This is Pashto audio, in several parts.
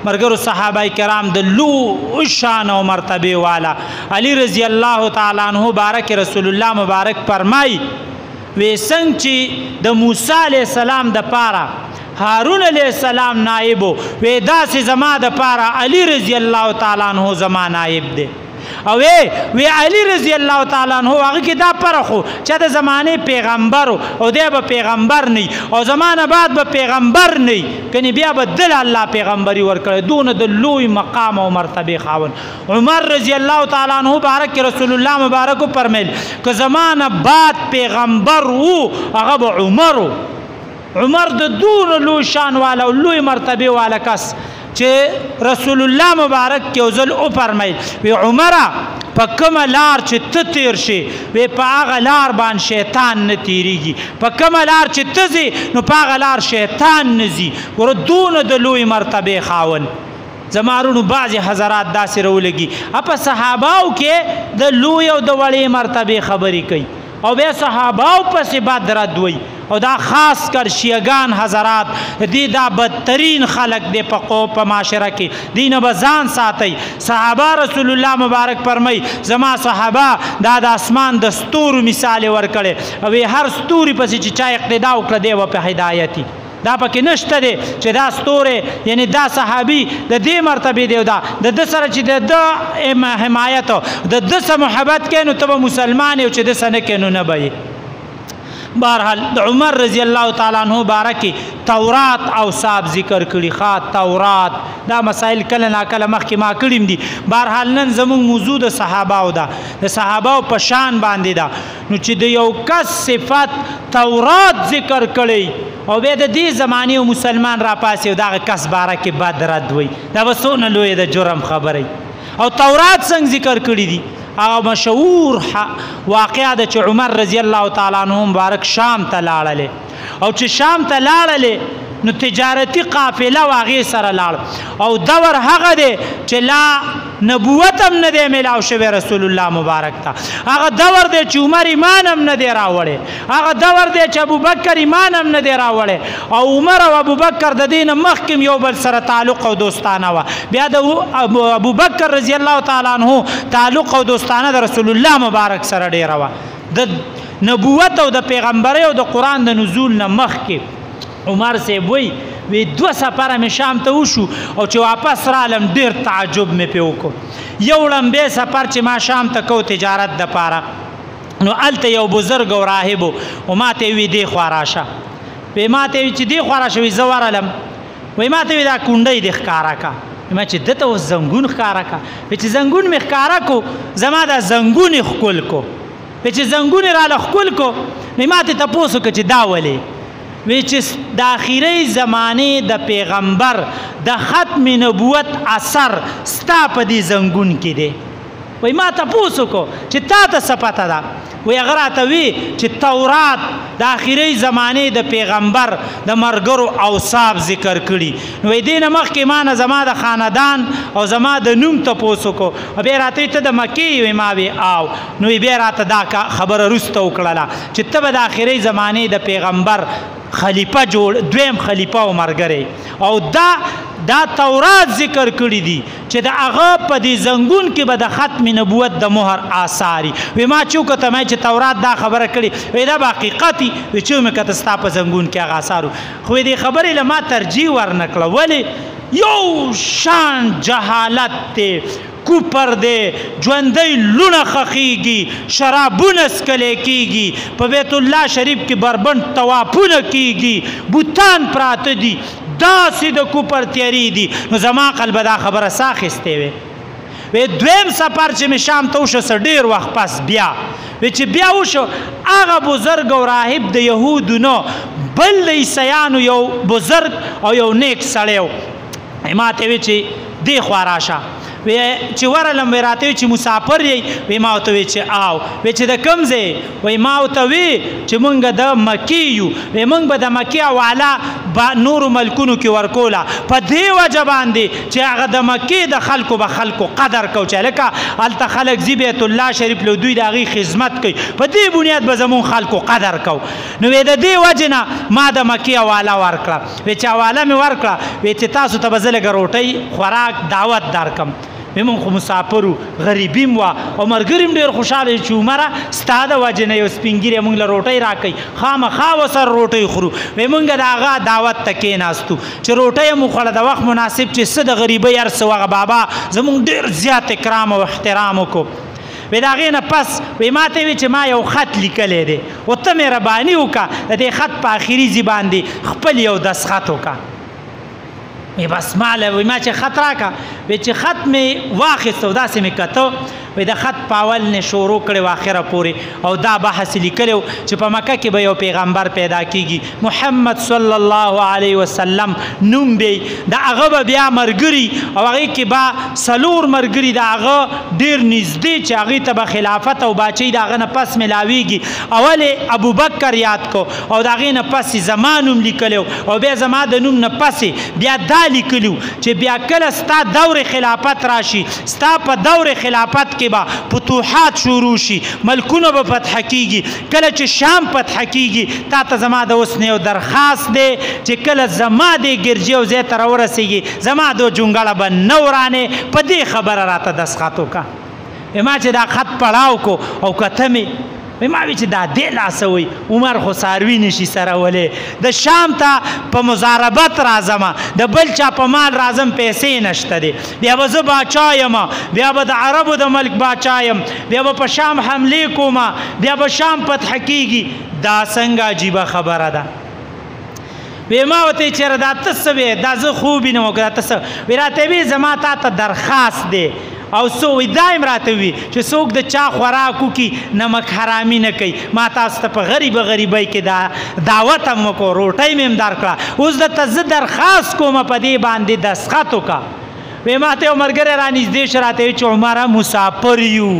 مرګرو صحابه کرام د لو شان او مرتبه والا علی رضی الله تعالی عنہ بارک رسول الله مبارک فرمای وې څنګه چې د موسی علی السلام د پاره هارون علیہ السلام نائب وی داسې زما د پاره علی رضی الله تعالی عنہ زما نائب دی او وی علی رضی الله تعالی عنہ هغه کې دا پرخو چې د زمانه پیغمبر او دی به پیغمبر نه او زمانه بعد به پیغمبر نه کني بیا به دل الله پیغمبري ورکړي دون د لوی مقام او مرتبه خاون عمر رضی الله تعالی عنہ بارک رسول الله مبارک فرمایل که زمانه بعد پیغمبر وو هغه به عمر د دون لوی شان والا او لوی مرتبه والا کس چې رسول الله مبارک کې ځل او فرمایل وی عمره په کومه لار چې ته تیر شي وی په هغه لار باندې شیطان نه تیریږي په کومه لار چې ته ځې نو په هغه لار شیطان نه ځي ګوره دونه د لوی مرتبې خاون زمارونو بعضې حضرات داسې راولګي په صحاباو کې د لوی او د وړې مرتبې خبرې کوي او بیا صحاباو پسې بدرد وی او دا خاص کر شیعگان حضرات دی دا بدترین خلق دی په معاشره کې دین بزان ساتي صحابه رسول الله مبارک فرمای زما صحابه دا د اسمان د ستورو مثال ورکړي او هر ستوري پسې چې چا اقتدا وکړه دی و په هدایتي دا پکې نشته دی چې دا ستوره یعنی دا صحابي د دې مرتبه دی دا د سره چې د حمایت د سره محبت کینو ته مسلمان او چې د سره کینو نه به بهرحال د عمر رضی الله تعالی عنہ بارکی تورات او صاحب ذکر کړي خاط تورات دا مسائل کله نا کله مخکې ما کړیم دي بهرحال نن زموږ موضوع د صحابه او دا د صحابه په شان باندې دا نو چې د یو کس صفات تورات ذکر کړي او به د دې زماني او مسلمان را پاسي او دا کس بارکه بدرد وي دا وسونه لوی د جرم خبري او تورات څنګه ذکر کړي دي هغه مشهور واقعه د چې عمر رضی الله تعالی عنہ مبارک شام ته لاړل او چې شام ته لاړل نو تجارتی قافله واغې سره لاړ او دور هغه دی چې لا نبوت هم نه دی ملاو شوی رسول الله مبارک ته هغه دور دی چې عمر ایمان هم نه دی راوړی هغه دور دی چې ابوبکر ایمان هم نه دی راوړی او عمر او ابوبکر د دین مخکم یو بل سره تعلق او دوستانه و بیا د ابوبکر رضی الله تعالی عنہ تعلق او دوستانه د رسول الله مبارک سره ډیره و د نبوت او د پیغمبري او د قران د نزول نه مخکې عمر سے وی دو سفره می شام ته وشو او چې واپس رالم ډیر تعجب می پیوکو یو لمبه سفر چې ما شام ته کو تجارت د پاره نو الته یو بزرګ او راهب او ماته وی دی خواراشه به ماته وی چې دی خواراشه وی زوارلم وی ماته وی دا کونډې د ښکارا کا ما چې دته زنګون ښکارا کا چې زنګون می ښکارا کو زما دا زنګون خپل کو چې زنګون را لخپل کو نه ماته تاسو کې چې دا ولې وی چې د اخیری زمانه د پیغمبر د ختم نبوت اثر ستا په دې زنګون کې دی وی ما تاسو کو چې تا ته سپاته ده وی هغه ته وی چې تورات د اخیری زمانه د پیغمبر د مرګرو اوصاف ذکر کړي نو دې نه مخکې ما نه زما د خاندان او زما د نوم تاسو کو بیا راته ته د مکی وی ما وی او نو بیا راته دا خبره رسته وکړه چې ته به د اخیری زمانه د پیغمبر خلیفہ جوړ دویم خلیفہ او مرګره او دا تورات ذکر کړی دي چې د هغه په دې زنګون کې به د ختم نبوت د مهر آثاری وی ما چوکته مې چې تورات دا خبره کړي وی دا حقیقتي وی چې مې کته ستا په زنګون کې هغه آثار خو دې خبرې لما ترجیح ورنکړه ولی یو شان جهالت ته کوپر دی ژوندۍ لونه خخیږي شرابونه څکلی کیږي په بیت الله شریف کې بربند طوافونه کیږي بوتان پراته دي داسې د کوپر تیاری دي نو زما قلب دا خبره ساخستې وی دویم سفر چې مې شام ته وشو ډېر وخت پس بیا وی چې بیا وشو هغه بزرګ او راهب د یهودو نه بل د عیسیانو یو بزرګ او یو نیک سړی ما ته وی چې دی خوا راشه وی چې ورلم وی راته چې مسافر یې وی ما ورته وی چې آو وی چې د کوم ځای وی ما ورته وی چې مونږ د مکې یو وی مونږ به د مکې حواله نورو ملکونو کې ورکوله په دې وجه باندې چې هغه د مکې د خلکو به خلکو قدر کو چې لکه هلته خلک ځي بیت الله شریف له دوی د هغې خدمت کوي په دې بنیاد به زمون خلکو قدر کو نو وی د دې وجې نه ما د مکې حواله ورکړه وی چې حواله مې ورکړه وی چې تاسو ته به زه لږه روټۍ خوراک دعوت درکم مونږ خو مسافر وو غریبیم وه او ملګري هم ډېر خوشحاله چې عمره ستا د وجې نه یو سپین ږیری مونږ له روټۍ راکوي خامخا ورسره روټۍ خورو وی مونږ د هغه دعوت ته کېناستو چې روټۍ یې مو خوړه د وخت مناسب چې څه د غریبۍ هر څه وغه بابا زمونږ ډېر زیات اکرام او احترام وکړو وی د هغې نه پس وی ما ته وی چې ما یو خط لیکلی دی او ته مهرباني وکړه د دې خط په آخري ځي باندې خپل یو دستخط وکړه وی بس ماله وی ما چې خط راکا وی چې خط مې واخیست او داسې مې کته وی د خط په اول نه شروع کړی و آخره پورې او دا بحث لیکلی چې په مکه کې به یو پیغمبر پیدا کیږي محمد صلی الله علیه وسلم نوم به د هغه به بیا ملګري او هغې کې به څلور ملګري د هغه ډېر نږدې چې هغې ته به خلافت او باچۍ د هغه نه پس میلاویږي اول یې ابوبکر یاد کو او د هغې نه پس زما نوم لیکلی او بیا زما د نوم نه پسې بیا دا لیکلو چې بیا کله ستا دور خلافت راشي ستا په دور خلافت کې به فتوحات شروع شي ملکونه به فتح کیږي کله چې شام فتح کیږي تا ته زما د اوس نه یو درخواست دی چې کله زما د ګرجي او ځای ته راورسېږي زما د جونګړه به نه ورانې په دې خبره راته دستخط وکړه ما چې دا خط پړاو کو او کته مې ما وی چې دا دې لاسه وی عمر خو څاروي نشي سره ولې د شام ته په مزاربت راځم د بل چا په مال راځم پیسې نشته دی بیا به زه باچا یم بیا به د عربو د ملک باچا یم بیا به په شام حملې کوم بیا به شام فتح کیږي دا څنګه عجیبه خبره ده وی ما ورته چېرې دا ته څه وې دا زه خوب یې نه وم که دا ته څه وی راته وی زما تا ته درخواست دی او سو وی دایم راته وي چې څوک د چا خوراک وکړي نمک حرامي نه کوي ما تاسو ته په غریبۍ کې دا دعوت هم وکړو روټۍ مې هم درکړه اوس درته زه درخواست کوم په دې باندې دستخط وکړه وی ما ته یو ملګری رانږدې شه راته وی چې عمره مسافر یو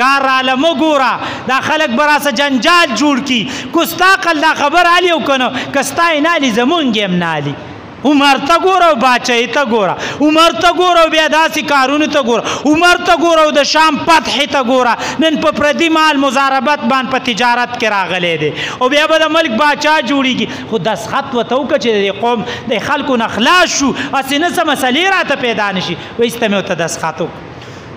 کار راله مه ګوره دا خلک به راسه جنجال جوړ کړي که ستا عقل دا خبر علي او که نه که ستا یې نه علي زمونږ یې هم نه علي عمر ته ګوره او باچۍ ته ګوره عمر ته ګوره او بیا داسې کارونو ته ګوره عمر ته ګوره او د شام فتحې ته ګوره نن په پردي مال مزاربت باندې په تجارت کې راغلی دی او بیا به د ملک باچا جوړېږي خو دستخط ورته وکړه چې د قوم د خلکو نه خلاص شو هسې نه څه مسلې راته پیدا نه شي وایسته مې ورته دستخط وکړه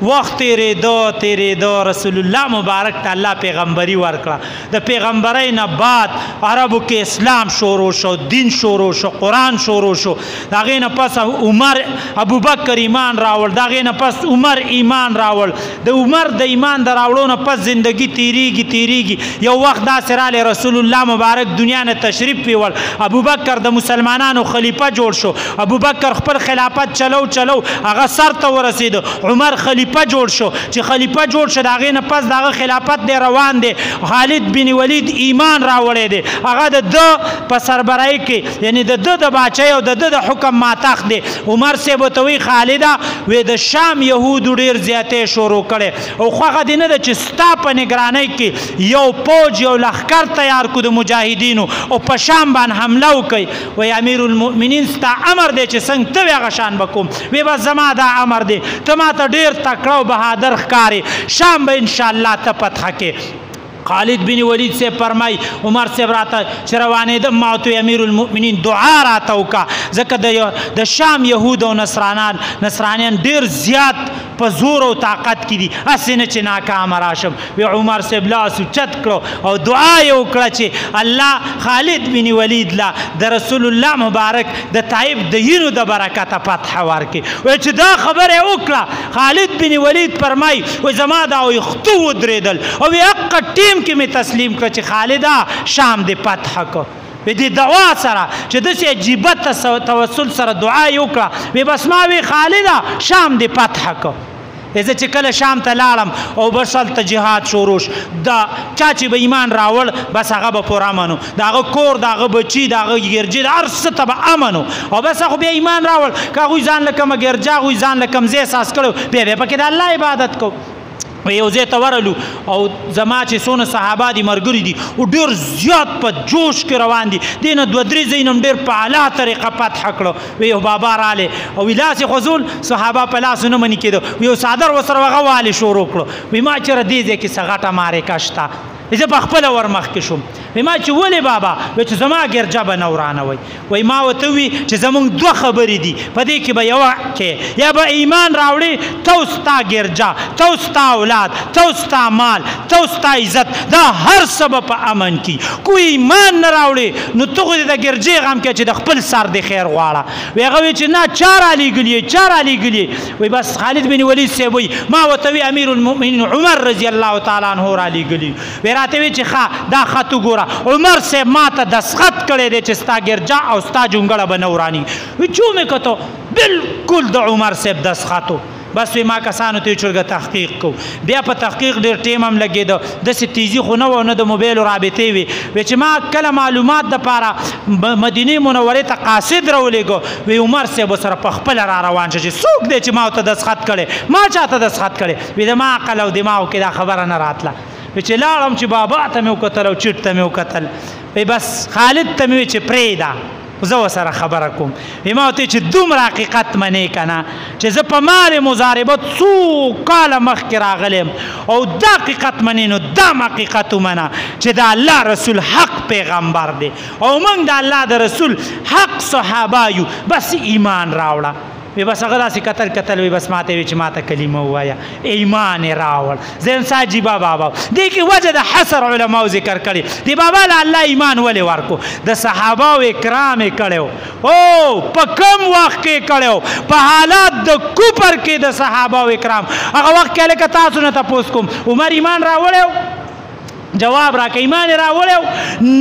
وخت تیرېدو رسول الله مبارک ته الله پیغمبري ورکړه د پیغمبرۍ نه بعد عربو کې اسلام شروع شو دین شروع شو قرآن شروع شو د هغې نه پس عمر ابوبکر ایمان راوړ د هغې نه پس عمر ایمان راوړ د عمر د ایمان د راوړو نه پس زندگی تیریږي یو وخت داسې رالی رسول الله مبارک دنیا نه تشریف پیوړ ابوبکر د مسلمانانو خلیفه جوړ شو ابوبکر خپل خلافت چلو هغه سر ته ورسېد عمر خلیفه جوړ شو چې خلیفه جوړ شو د هغې نه پس د هغه خلافت دی روان دی خالد بن ولید ایمان راوړی دی هغه د ده په سربرۍ کې یعنی د ده د باچۍ او د ده د حکم ماتخ دی عمر صاحب ورته وایي خالده وی د شام یهودو ډېر زیاتې شروع کړی او خوښه دې نه ده چې ستا په نګرانۍ کې یو پوج یو لښکر تیار کړو د مجاهدینو او په شام باندې حمله وکړئ وایي امیر المؤمنین ستا امر دی چې څنګه ته وې هغه شان به کوم وی بس زما دا امر دی ته ما ته ډېر تکړه او بهادر ښکارې شام به انشاءالله ته فتح کې خالد بن ولید سے فرمای عمر سے راته چې روانېدم ما ورته امیر المؤمنین دعا راته وکړه ځکه د شام یهود او نصرانیان ډېر زیات په زور او طاقت کې دي هسې نه چې ناکامه راشم وی عمر صاحب لاس اوچت کړو او دعا یې وکړه چې الله خالد بن ولید لا د رسول الله مبارک د طایف د یینو د برکته فتح ورکړي وایي چې دا خبره یې وکړه خالد بن ولید فرمای وایي زما دا ویښتو ودرېدل او وایي حقه ټیم کې مې تسلیم کړه چې خالده شام دې فتح کړه وی دی دعا سره چې داسې عجیبه توسل سره دعا یې وکړه وی بس ما وی خالده شام دې فتح کړه زه چې کله شام ته لاړم او بس هلته جهاد شروع شو دا چا چې به ایمان راوړ بس هغه به پوره امن و د هغه کور د هغه بچي د هغه ګرجي د هر څه ته به امن و او بس هغه بیا ایمان راوړ که هغوی ځان له کومه ګرجه هغوی ځان له کوم ځای احساس کړی بیا پکې د الله عبادت کو یو ځای ته ورلو او زما چې څونه صحابه دي ملګري دي او ډېر زیات په جوش کې روان دي دې نه دوه درې ځایونه هم ډېر په اعلی طریقه فتح کړه وی یو بابا رالی او وی لاس یې خوځول صحابه په لاسو نه منې کېده یو څادر ورسره هغه والې شروع کړو وی ما چېرې دې ځای کې څه غټه معرکه شته زه په خپله ور مخکې شوم وی ما چې ولې بابا وی چې زما ګرجه به نه ورانوئ وی ما ورته وي چې زمونږ دوه خبرې دي په دې کې به یوه کې یا به ایمان راوړې تو ستا ګرجه تو ستا اولاد تو ستا مال تو ستا عزت دا هر څه به په امن کی کوئی ایمان نه راوړې نو ته خو د ګرجې غم کې چې د خپل سر د خیر غواړه وی هغه وی چې نه چا رالیږلي چا رالیږلي وی بس خالد بن ولید صاحب وی ما ورته وی امیر المؤمنین عمر رضی الله تعالی عنه رالیږلي وی راته وی چې ښه دا خط وګوره عمر صاحب ما ته دستخط کړی دی چې ستا ګرجه او ستا جونګړه به نه وراني وی چې مې کتو بالکل د عمر صاحب دستخط و بس وی ما کسانو ته چرګه تحقیق کو بیا په تحقیق ډېر ټیم هم لګېده داسې تیزي خو نه و نه د موبایلو رابطې وي چې ما کله معلومات دپاره مدینې منورې ته قاصد راولېږه وی عمر صاحب سره په خپله را روان شه چې څوک دی چې ما ورته دستخط کړی ما چاته دستخط کړی وی د ما عقل او دماغو کې دا خبره نه راتله چې لاړم چې بابا ته مې وکتل او چټ ته مې وکتل وی بس خالد ته مې وی چې پرېږده زه ورسره خبره کوم وی ما ورته چې دومره حقیقت منې که نه چې زه په مال مضاربه څو کاله مخکې راغلیم او دا حقیقت منې نو دا حقیقت ومنه چې د الله رسول حق پیغمبر دی او موږ د الله د رسول حق صحابه یو بس ایمان راوړه وی بس هغه داسې کتل وی بس ماته وی چې ماته کلمه ووایه ایمان یې راوړ زه انسان جیبا بابا دې کې وجه د حصر علماو ذکر کړي دی بابا له الله ایمان ولې ورکو د صحابه کرام یې کړی او په کم وخت کې کړی په حالات د کفر کې د صحابه کرام هغه وخت کې لکه تاسو نه تپوس کوم عمر ایمان راوړی جواب راکې ایمان راوړی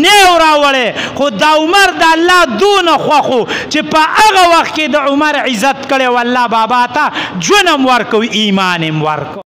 نه راوړی خو د عمر د الله دونه خوښو چې په هغه وخت کې د عمر عزت کړی والله بابا ته ژوند هم ورکوي ایمان هم ورکو